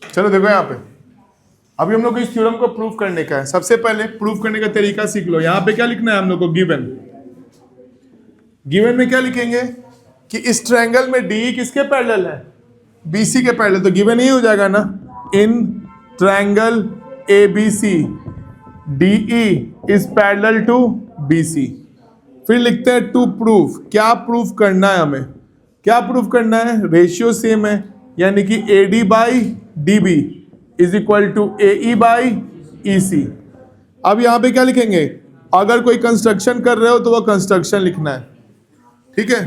चलो देखो यहाँ पे, अभी हम लोग को इस थ्योरम को प्रूव करने का है। सबसे पहले प्रूव करने का तरीका सीख लो। यहाँ पे क्या लिखना है हम लोग को, गिवन। गिवन में क्या लिखेंगे कि इस ट्रायंगल में डी किसके पैरेलल है, बीसी के पैरेलल। तो गिवन ही हो जाएगा ना, in triangle ABC DE is parallel to BC. फिर लिखते हैं टू प्रूफ। क्या प्रूफ करना है हमें, क्या प्रूफ करना है, रेशियो सेम है, यानी कि AD by DB is equal to AE by EC। अब यहां पे क्या लिखेंगे, अगर कोई कंस्ट्रक्शन कर रहे हो तो वह कंस्ट्रक्शन लिखना है, ठीक है।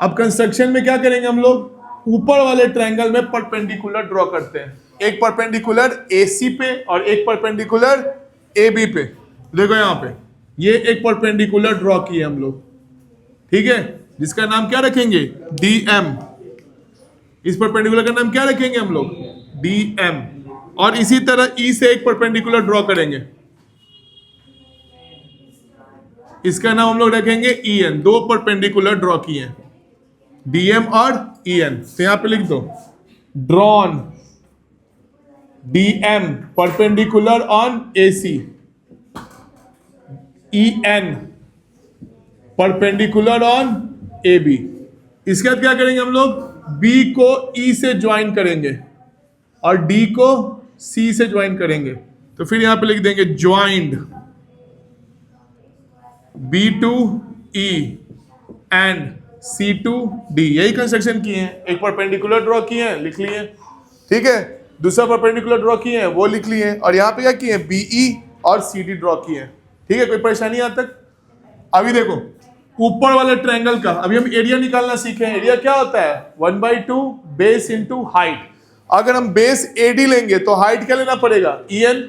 अब कंस्ट्रक्शन में क्या करेंगे हम लोग, ऊपर वाले ट्रायंगल में परपेंडिकुलर ड्रॉ करते हैं, एक परपेंडिकुलर AC पे और एक परपेंडिकुलर AB पे। देखो यहां पे ये एक परपेंडिकुलर ड्रॉ किए हम लोग, ठीक है, जिसका नाम क्या रखेंगे, DM। इस परपेंडिकुलर का नाम क्या रखेंगे हम लोग, DM। और इसी तरह E से एक परपेंडिकुलर ड्रॉ करेंगे, इसका नाम हम लोग रखेंगे EN। दो परपेंडिकुलर ड्रॉ किए हैं, DM और EN। तो यहां पे लिख दो, drawn DM perpendicular on AC, EN perpendicular on AB। इसके बाद क्या करेंगे हम लोग, B को E से ज्वाइन करेंगे और D को C से ज्वाइन करेंगे। तो फिर यहां पे लिख देंगे joined B to E and C to D। यही कंस्ट्रक्शन किए हैं, एक परपेंडिकुलर ड्रॉ किए हैं, लिख लिए, ठीक है, दूसरा परपेंडिकुलर ड्रॉ किए हैं, वो लिख लिए, और यहां पे क्या किए हैं, BE और CD ड्रॉ किए हैं, ठीक है। कोई परेशानी यहां तक। अभी देखो ऊपर वाले ट्रायंगल का अभी हम एरिया निकालना सीखे हैं। एरिया क्या होता है, 1/2 बेस इंटू हाइट। अगर हम बेस AD लेंगे तो हाइट क्या लेना पड़ेगा, EN,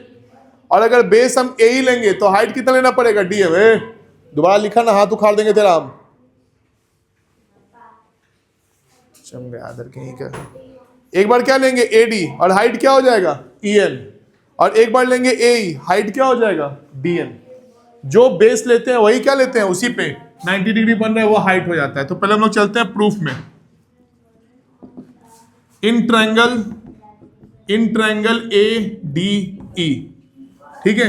और अगर बेस हम AE लेंगे तो हाइट कितना लेना पड़ेगा, DM। दोबारा लिखा ना, हाथ उखाड़ देंगे तेरा हम, चमड़े आदर कहीं का। एक बार क्या लेंगे AD और हाइट क्या हो जाएगा, EN, और एक बार लेंगे AE, हाइट क्या हो जाएगा, DN। जो बेस लेते हैं वही क्या लेते हैं, उसी पे 90 डिग्री बन रहा है वो हाइट हो जाता है। तो पहले हम लोग चलते हैं प्रूफ में। इन ट्रायंगल ADE, ठीक है,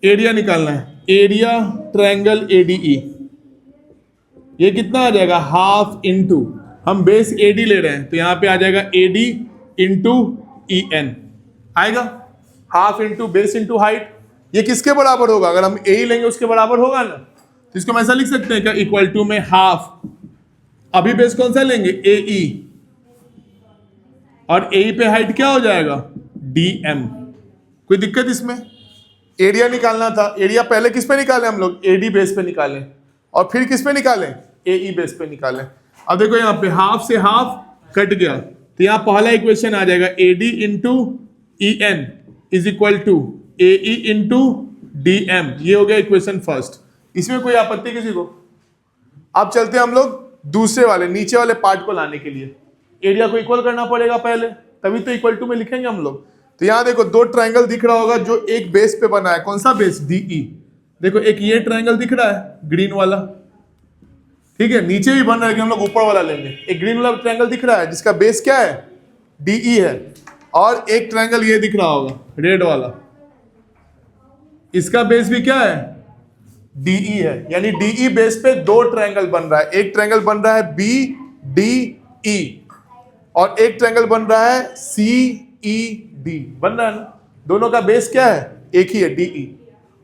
एरिया निकालना है, एरिया ट्रायंगल ADE। ये कितना आ जाएगा, हाफ इंटू, हम बेस AD ले रहे हैं तो यहां पे आ जाएगा AD इंटू EN आएगा, half into base into height. ये किसके बराबर होगा, अगर हम AE लेंगे उसके बराबर होगा ना। तो इसको हम ऐसा लिख सकते हैं क्या, इक्वल टू में हाफ, अभी बेस कौन सा लेंगे, AE, और AE पे हाइट क्या हो जाएगा, DM। कोई दिक्कत इसमें। एरिया निकालना था, एरिया पहले किस पे निकालें हम लोग, AD बेस पे निकालें, और फिर किस पे निकालें, AE बेस पे निकालें। अब देखो यहाँ पे हाफ से हाफ कट गया, तो यहाँ पहला इक्वेशन आ जाएगा AD into EN is equal to AE into DM। ये हो गया इक्वेशन फर्स्ट, इसमें कोई आपत्ति किसी को। अब चलते हैं हम लोग दूसरे वाले, नीचे वाले पार्ट को लाने के लिए एरिया को इक्वल करना पड़ेगा पहले, तभी तो इक्वल टू में लिखेंगे हम लोग। तो यहां देखो दो ट्रायंगल दिख रहा होगा जो एक बेस पे बना है, कौन सा बेस, DE। देखो एक ये ट्रायंगल दिख रहा है ग्रीन वाला, ठीक है, नीचे भी बन रहा है कि हम लोग ऊपर वाला लेंगे। एक ग्रीन वाला ट्रायंगल दिख रहा है जिसका बेस क्या है, DE है, और एक ट्रायंगल ये दिख रहा होगा रेड वाला, इसका बेस भी क्या है, DE है। यानी DE बेस पे दो ट्रायंगल बन रहा है, एक ट्रायंगल बन रहा है BDE और एक ट्रायंगल बन रहा है CED, बन रहा है ना। दोनों का बेस क्या है, एक ही है, DE,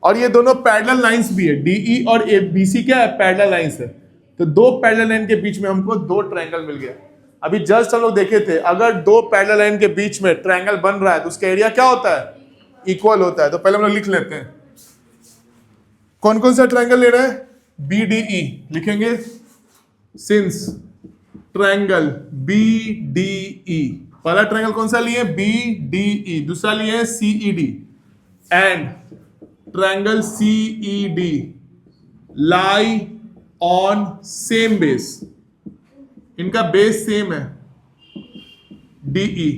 और ये दोनों पैरेलल लाइंस भी है, DE और BC क्या है, पैरेलल लाइंस है। तो दो पैरेलल लाइन के बीच में हमको दो ट्रायंगल मिल गया। अभी जस्ट हम लोग देखे थे, अगर दो पैरेलल लाइन के बीच में ट्रायंगल बन रहा है तो उसका एरिया क्या होता है, इक्वल होता है। तो पहले हम लोग लिख लेते हैं कौन कौन सा ट्रायंगल ले रहे हैं, BDE लिखेंगे, सिंस ट्रायंगल BDE, पहला ट्रायंगल कौन सा लिए, BDE, दूसरा लिए CED, and triangle CED lie on same base, इनका बेस सेम है DE,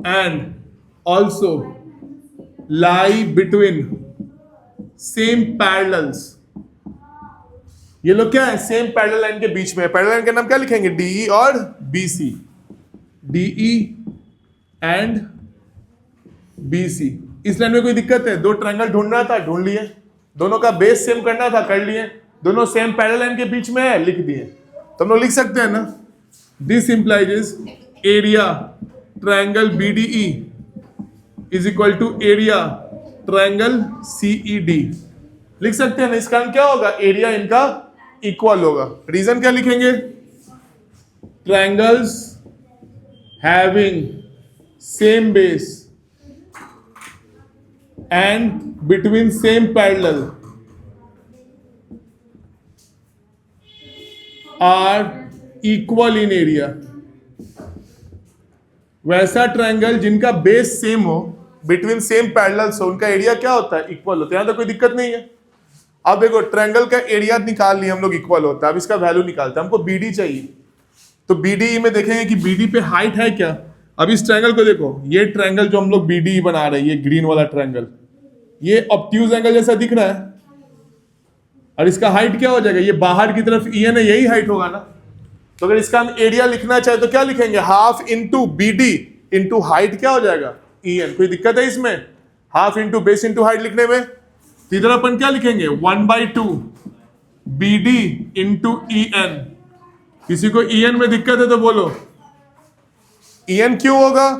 and also lie between same parallels. ये लोग क्या है, सेम पैरेलल लाइन के बीच में है। पैरेलल लाइन का नाम क्या लिखेंगे, DE और BC। DE and BC। इस लाइन में कोई दिक्कत है? दो ट्रायंगल ढूंढना था, ढूंढ लिए। दोनों का बेस सेम करना था, कर लिए। दोनों सेम पैरेलल लाइन के बीच में है, लिख दिए। तो हम लोग लिख सकते हैं ना, this implies area triangle BDE is equal to area triangle CED। लिख सकते हैं ना। इसका क्या होगा? एरिया इनका इक्वल होगा। रीजन क्या लिखेंगे? Triangles having same base and between same parallel are equal in area। वैसा ट्रायंगल जिनका बेस सेम हो, बिटवीन सेम पैरेलल्स हो, उनका एरिया क्या होता है? इक्वल होता है। यहां तो कोई दिक्कत नहीं है। अब देखो, ट्रायंगल का एरिया निकाल लिया हम लोग, इक्वल होता है। अब इसका वैल्यू निकालते हैं। हमको BD चाहिए, तो BDE में देखेंगे कि BD पे हाइट है क्या। अब इस ट्रायंगल को देखो, ये ट्रायंगल जो हम लोग BDE बना रहे हैं, ये ग्रीन वाला ट्रायंगल, ये ऑब्ट्यूज एंगल जैसा दिख रहा है, और इसका हाइट क्या हो जाएगा? ये बाहर की तरफ EN है, यही हाइट होगा ना। तो अगर इसका हम एरिया लिखना चाहे तो क्या लिखेंगे? Half into BD into height क्या हो जाएगा? EN। कोई दिक्कत है इसमें? Half into base into height लिखने में। तो इधर अपन क्या लिखेंगे? 1/2 BD इंटू EN। किसी को EN में दिक्कत है तो बोलो। EN क्यों होगा?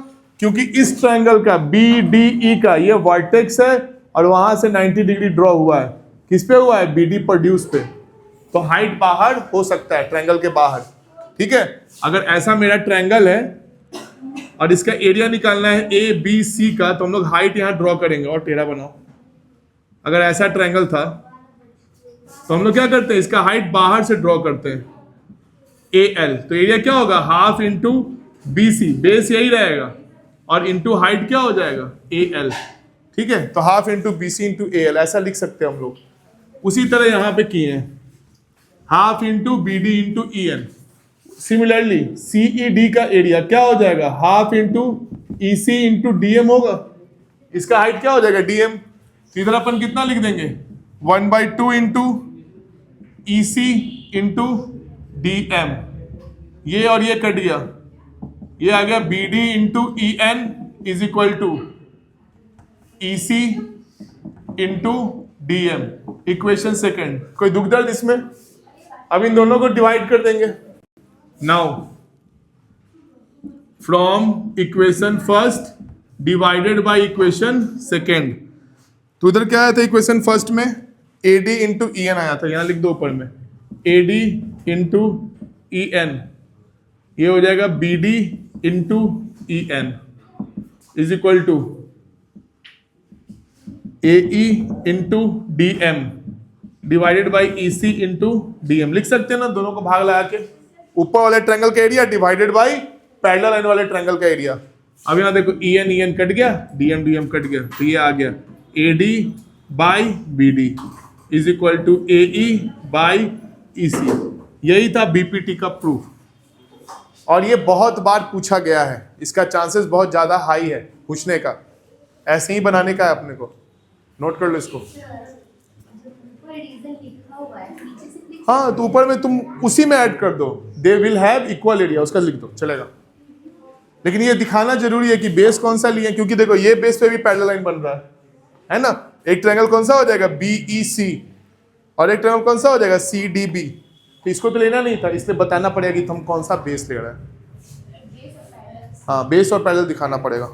क्योंकि इस ट्रायंगल का BDE का ये वर्टेक्स है और वहां से 90 डिग्री ड्रॉ हुआ है। किस पे हुआ है? BD प्रोड्यूस पे। तो हाइट बाहर हो सकता है, ट्रायंगल के बाहर। ठीक है। अगर ऐसा मेरा ट्रायंगल है और इसका एरिया निकालना है ABC का, तो हम लोग हाइट यहां ड्रॉ करेंगे और टेढ़ा बनाओ। अगर ऐसा ट्रायंगल था तो हम लोग क्या करते हैं? इसका हाइट बाहर से ड्रॉ करते हैं AL। तो एरिया क्या होगा? हाफ इंटू BC, बेस यही रहेगा, और इंटू हाइट क्या हो जाएगा? AL। ठीक है। तो half into BC into AL ऐसा लिख सकते हैं हम लोग। उसी तरह यहां पे किए हैं, half into BD into EN। Similarly CED का एरिया क्या हो जाएगा? Half into EC into DM होगा। इसका हाइट क्या हो जाएगा? DM। तो इधर अपन कितना लिख देंगे? 1/2 इंटू EC इंटू DM। ये और ये कट गया, ये आ गया BD into EN is equal to EC into DM। Equation second. कोई दुख दर्द इसमें? अब इन दोनों को डिवाइड कर देंगे। Now from equation first divided by equation second. तो इधर क्या आया था इक्वेशन फर्स्ट में? AD इंटू EN आया था। यहां लिख दो ऊपर में, AD इंटू EN। ये हो जाएगा BD into EN is equal to AE into DM divided by EC into DM। लिख सकते हैं ना, दोनों को भाग लगा के। ऊपर वाले ट्रायंगल का area divided by parallel line वाले ट्रायंगल का एरिया। अब यहां देखो, EN कट गया, DM कट गया, तो ये आ गया AD by BD is equal to AE by EC। यही था BPT का प्रूफ, और ये बहुत बार पूछा गया है। इसका चांसेस बहुत ज्यादा हाई है पूछने का। ऐसे ही बनाने का है अपने को। नोट कर लो इसको। हाँ, तो ऊपर में तुम उसी में ऐड कर दो, they will have equal area, उसका लिख दो, चलेगा। लेकिन ये दिखाना जरूरी है कि बेस कौन सा लिए, क्योंकि देखो ये बेस पे भी पैरेलल लाइन बन रहा है ना। एक ट्रायंगल कौन सा हो जाएगा? BEC, और एक ट्रायंगल कौन सा हो जाएगा? CDB। तो इसको तो लेना नहीं था, इसलिए बताना पड़ेगा कि तुम कौन सा बेस ले रहा है। हाँ, बेस और पैरेलल दिखाना पड़ेगा।